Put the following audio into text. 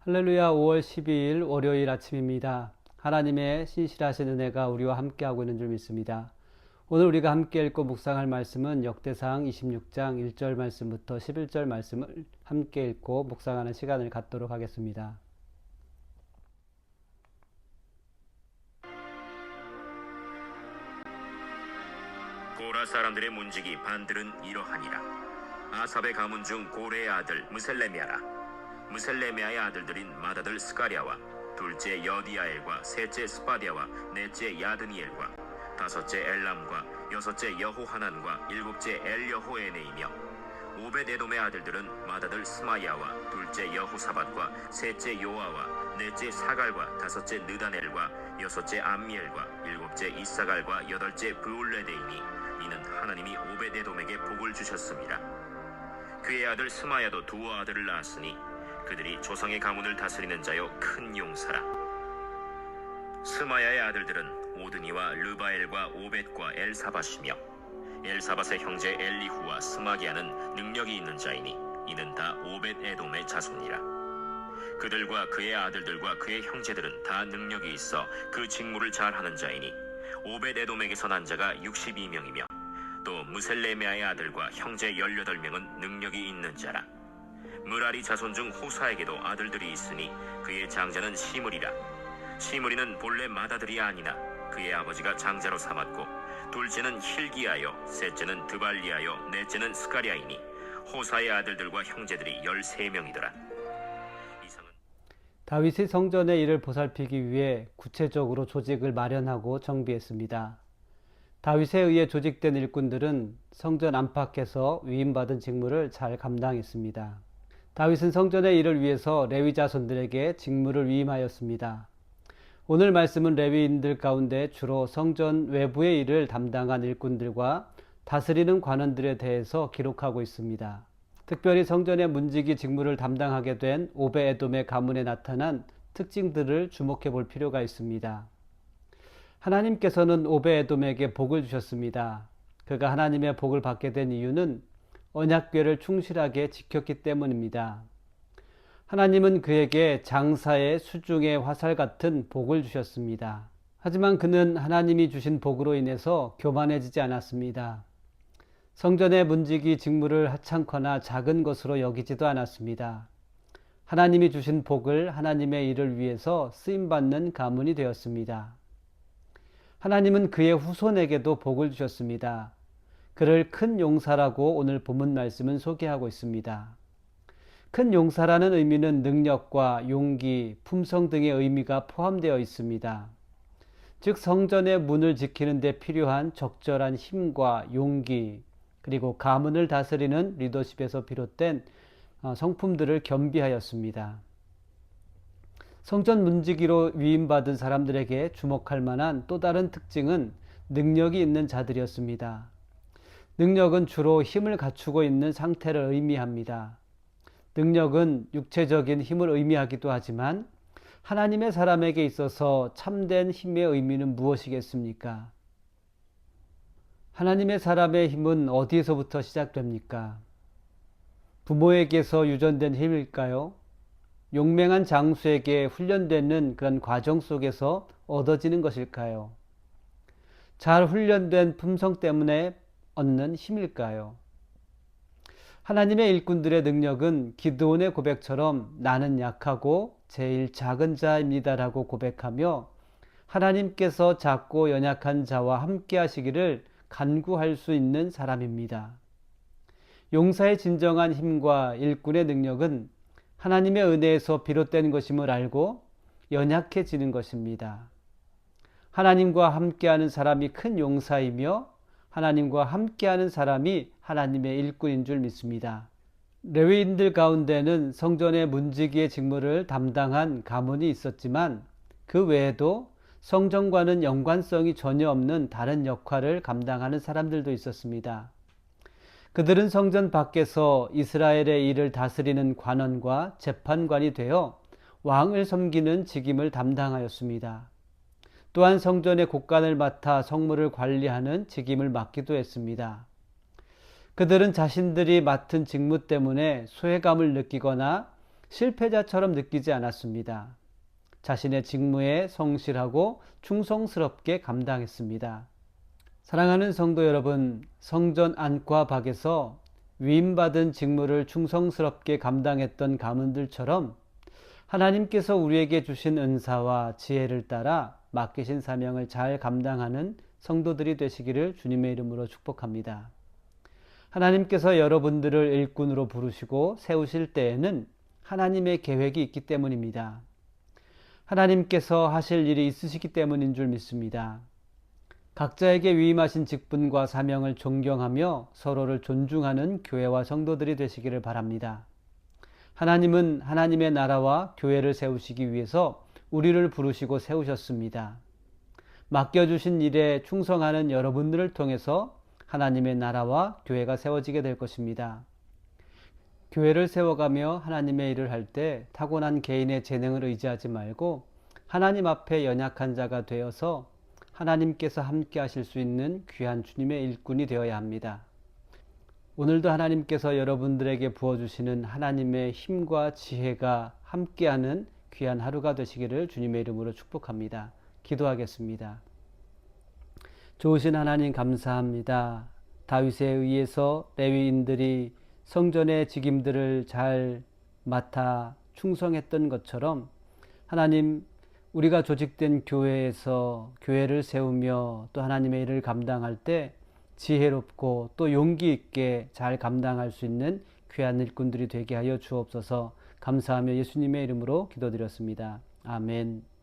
할렐루야. 5월 12일 월요일 아침입니다. 하나님의 신실하신 은혜가 우리와 함께하고 있는 줄 믿습니다. 오늘 우리가 함께 읽고 묵상할 말씀은 역대상 26장 1절 말씀부터 11절 말씀을 함께 읽고 묵상하는 시간을 갖도록 하겠습니다. 고라 사람들의 문지기 반들은 이러하니라. 아삽의 가문 중 고레의 아들 무셀레미아라. 무셀레미아의 아들들인 맏아들 스가랴와 둘째 여디아엘과 셋째 스바디아와 넷째 야드니엘과 다섯째 엘람과 여섯째 여호하난과 일곱째 엘여호에네이며 오벳에돔의 아들들은 맏아들 스마야와 둘째 여호사밧과 셋째 요아와 넷째 사갈과 다섯째 느다넬과 여섯째 암미엘과 일곱째 이사갈과 여덟째 브울레데이니 이는 하나님이 오벳에돔에게 복을 주셨습니다. 그의 아들 스마야도 두 아들을 낳았으니 그들이 조상의 가문을 다스리는 자요 큰 용사라. 스마야의 아들들은 오드니와 르바엘과 오벳과 엘사밧이며 엘사밧의 형제 엘리후와 스마기야는 능력이 있는 자이니 이는 다 오벳에돔의 자손이라. 그들과 그의 아들들과 그의 형제들은 다 능력이 있어 그 직무를 잘하는 자이니 오벳에돔에게서 난 자가 62명이며 또 무셀레미아의 아들과 형제 18명은 능력이 있는 자라. 무라리 자손 중 호사에게도 아들들이 있으니 그의 장자는 시므리라. 시므리는 본래 맏아들이 아니나 그의 아버지가 장자로 삼았고 둘째는 힐기야요 셋째는 드발리야요 넷째는 스가랴이니 호사의 아들들과 형제들이 13명이더라. 다윗이 성전의 일을 보살피기 위해 구체적으로 조직을 마련하고 정비했습니다. 다윗에 의해 조직된 일꾼들은 성전 안팎에서 위임받은 직무를 잘 감당했습니다. 다윗은 성전의 일을 위해서 레위 자손들에게 직무를 위임하였습니다. 오늘 말씀은 레위인들 가운데 주로 성전 외부의 일을 담당한 일꾼들과 다스리는 관원들에 대해서 기록하고 있습니다. 특별히 성전의 문지기 직무를 담당하게 된 오벳에돔의 가문에 나타난 특징들을 주목해 볼 필요가 있습니다. 하나님께서는 오벳에돔에게 복을 주셨습니다. 그가 하나님의 복을 받게 된 이유는 언약궤를 충실하게 지켰기 때문입니다. 하나님은 그에게 장사의 수중의 화살 같은 복을 주셨습니다. 하지만 그는 하나님이 주신 복으로 인해서 교만해지지 않았습니다. 성전의 문지기 직무를 하찮거나 작은 것으로 여기지도 않았습니다. 하나님이 주신 복을 하나님의 일을 위해서 쓰임받는 가문이 되었습니다. 하나님은 그의 후손에게도 복을 주셨습니다. 그를 큰 용사라고 오늘 본문 말씀은 소개하고 있습니다. 큰 용사라는 의미는 능력과 용기, 품성 등의 의미가 포함되어 있습니다. 즉 성전의 문을 지키는 데 필요한 적절한 힘과 용기, 그리고 가문을 다스리는 리더십에서 비롯된 성품들을 겸비하였습니다. 성전 문지기로 위임받은 사람들에게 주목할 만한 또 다른 특징은 능력이 있는 자들이었습니다. 능력은 주로 힘을 갖추고 있는 상태를 의미합니다. 능력은 육체적인 힘을 의미하기도 하지만 하나님의 사람에게 있어서 참된 힘의 의미는 무엇이겠습니까? 하나님의 사람의 힘은 어디에서부터 시작됩니까? 부모에게서 유전된 힘일까요? 용맹한 장수에게 훈련되는 그런 과정 속에서 얻어지는 것일까요? 잘 훈련된 품성 때문에 얻는 힘일까요? 하나님의 일꾼들의 능력은 기드온의 고백처럼 나는 약하고 제일 작은 자입니다라고 고백하며 하나님께서 작고 연약한 자와 함께 하시기를 간구할 수 있는 사람입니다. 용사의 진정한 힘과 일꾼의 능력은 하나님의 은혜에서 비롯된 것임을 알고 연약해지는 것입니다. 하나님과 함께하는 사람이 큰 용사이며 하나님과 함께하는 사람이 하나님의 일꾼인 줄 믿습니다. 레위인들 가운데는 성전의 문지기의 직무를 담당한 가문이 있었지만 그 외에도 성전과는 연관성이 전혀 없는 다른 역할을 감당하는 사람들도 있었습니다. 그들은 성전 밖에서 이스라엘의 일을 다스리는 관원과 재판관이 되어 왕을 섬기는 직임을 담당하였습니다. 또한 성전의 곳간을 맡아 성물을 관리하는 직임을 맡기도 했습니다. 그들은 자신들이 맡은 직무 때문에 소외감을 느끼거나 실패자처럼 느끼지 않았습니다. 자신의 직무에 성실하고 충성스럽게 감당했습니다. 사랑하는 성도 여러분, 성전 안과 밖에서 위임받은 직무를 충성스럽게 감당했던 가문들처럼 하나님께서 우리에게 주신 은사와 지혜를 따라 맡기신 사명을 잘 감당하는 성도들이 되시기를 주님의 이름으로 축복합니다. 하나님께서 여러분들을 일꾼으로 부르시고 세우실 때에는 하나님의 계획이 있기 때문입니다. 하나님께서 하실 일이 있으시기 때문인 줄 믿습니다. 각자에게 위임하신 직분과 사명을 존경하며 서로를 존중하는 교회와 성도들이 되시기를 바랍니다. 하나님은 하나님의 나라와 교회를 세우시기 위해서 우리를 부르시고 세우셨습니다. 맡겨주신 일에 충성하는 여러분들을 통해서 하나님의 나라와 교회가 세워지게 될 것입니다. 교회를 세워가며 하나님의 일을 할 때 타고난 개인의 재능을 의지하지 말고 하나님 앞에 연약한 자가 되어서 하나님께서 함께 하실 수 있는 귀한 주님의 일꾼이 되어야 합니다. 오늘도 하나님께서 여러분들에게 부어주시는 하나님의 힘과 지혜가 함께하는 귀한 하루가 되시기를 주님의 이름으로 축복합니다. 기도하겠습니다. 좋으신 하나님 감사합니다. 다윗에 의해서 레위인들이 성전의 직임들을 잘 맡아 충성했던 것처럼 하나님, 우리가 조직된 교회에서 교회를 세우며 또 하나님의 일을 감당할 때 지혜롭고 또 용기 있게 잘 감당할 수 있는 귀한 일꾼들이 되게 하여 주옵소서. 감사하며 예수님의 이름으로 기도드렸습니다. 아멘.